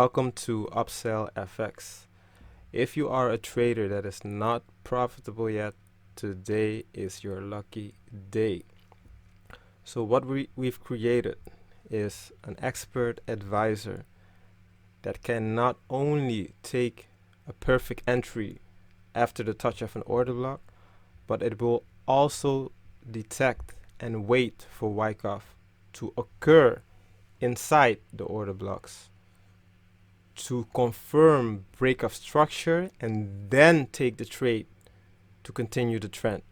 Welcome to UpsellFX. If you are a trader that is not profitable yet, today is your lucky day. So what we've created is an expert advisor that can not only take a perfect entry after the touch of an order block, but it will also detect and wait for Wyckoff to occur inside the order blocks to confirm break of structure and then take the trade to continue the trend.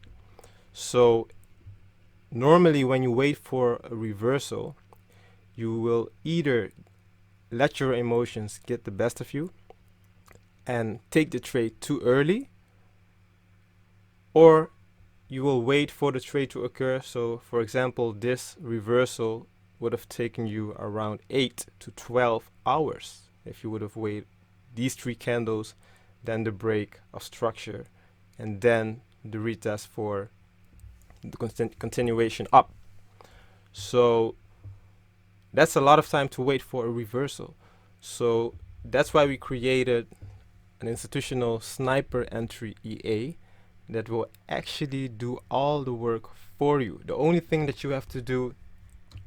So normally when you wait for a reversal, you will either let your emotions get the best of you and take the trade too early, or you will wait for the trade to occur. So for example, this reversal would have taken you around 8 to 12 hours if you would have waited these 3 candles, then the break of structure, and then the retest for the continuation up. So that's a lot of time to wait for a reversal. So that's why we created an institutional sniper entry EA that will actually do all the work for you. The only thing that you have to do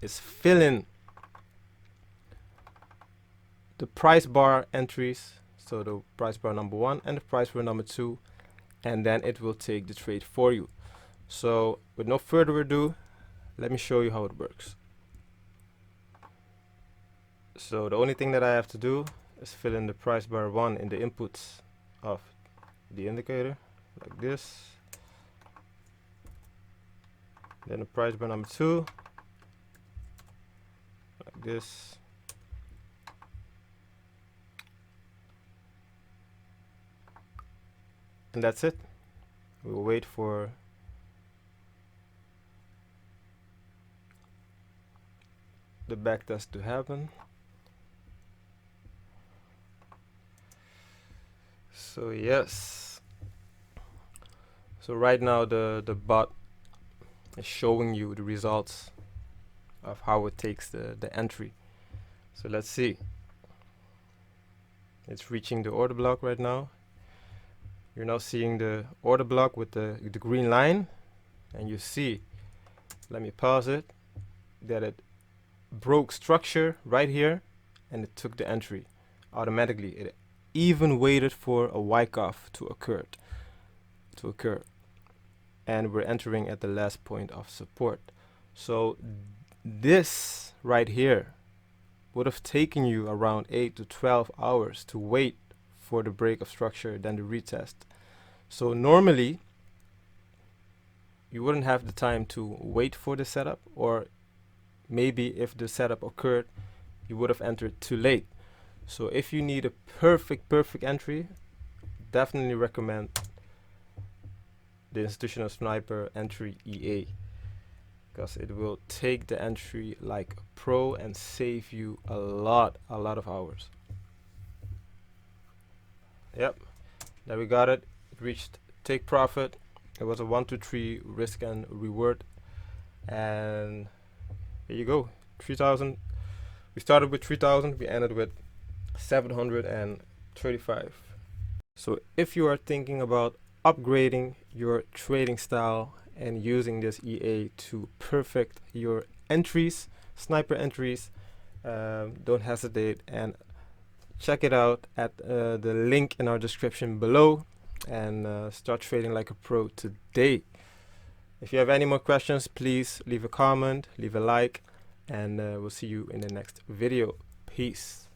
is fill in the price bar entries, so the price bar number 1 and the price bar number 2, and then it will take the trade for you. So with no further ado, let me show you how it works. So the only thing that I have to do is fill in the price bar 1 in the inputs of the indicator, like this. Then the price bar number 2, like this. And that's it. We'll wait for the backtest to happen. So yes. So right now the bot is showing you the results of how it takes the entry. So let's see. It's reaching the order block right now. You're now seeing the order block with the green line, and you see, let me pause it, that it broke structure right here and it took the entry automatically. It even waited for a Wyckoff to occur. And we're entering at the last point of support. So this right here would have taken you around 8 to 12 hours to wait for the break of structure, then the retest. So normally you wouldn't have the time to wait for the setup, or maybe if the setup occurred, you would have entered too late. So if you need a perfect entry, definitely recommend the institutional sniper entry EA, because it will take the entry like a pro and save you a lot of hours. Yep, there we got it. It reached take profit. It was a 1, 2, 3 risk and reward, and there you go. 3,000. We started with 3,000. We ended with 735. So if you are thinking about upgrading your trading style and using this EA to perfect your entries, sniper entries, don't hesitate and check it out at the link in our description below, and start trading like a pro today. If you have any more questions, please leave a comment, leave a like, and we'll see you in the next video. Peace.